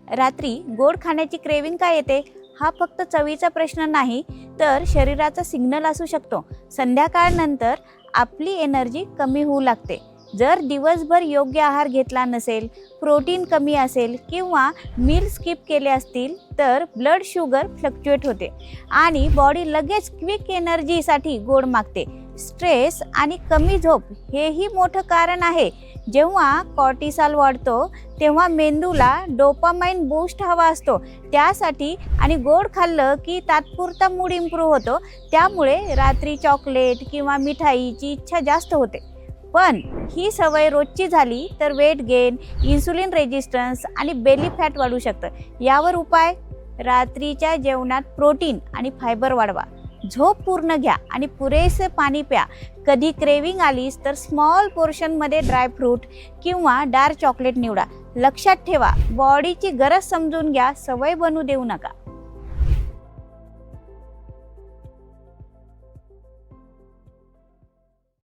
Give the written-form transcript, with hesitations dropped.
रात्री गोड खाण्याची क्रेविंग का येते? हा फक्त चवीचा प्रश्न नाही, तर शरीराचा सिग्नल असू शकतो. संध्याकाळनंतर आपली एनर्जी कमी होऊ लागते. जर दिवसभर योग्य आहार घेतला नसेल, प्रोटीन कमी असेल किंवा मील स्किप केले असतील तर ब्लड शुगर फ्लक्च्युएट होते आणि बॉडी लगेच क्विक एनर्जीसाठी गोड मागते. स्ट्रेस आणि कमी झोप हेही मोठं कारण आहे. जेव्हा कॉर्टिसॉल वाढतो तेव्हा मेंदूला डोपामाइन बूस्ट हवा असतो त्यासाठी, आणि गोड खाल्लं की तात्पुरता मूड इम्प्रूव्ह होतो. त्यामुळे रात्री चॉकलेट किंवा मिठाईची इच्छा जास्त होते. पण ही सवय रोजची झाली तर वेट गेन, इन्सुलिन रेजिस्टन्स आणि बेली फॅट वाढू शकतं. यावर उपाय: रात्रीच्या जेवणात प्रोटीन आणि फायबर वाढवा, झोप पूर्ण घ्या आणि पुरेसे पाणी प्या. कधी क्रेविंग आलीस तर स्मॉल पोर्शनमध्ये ड्रायफ्रूट किंवा डार्क चॉकलेट निवडा. लक्षात ठेवा, बॉडीची गरज समजून घ्या, सवय बनू देऊ नका.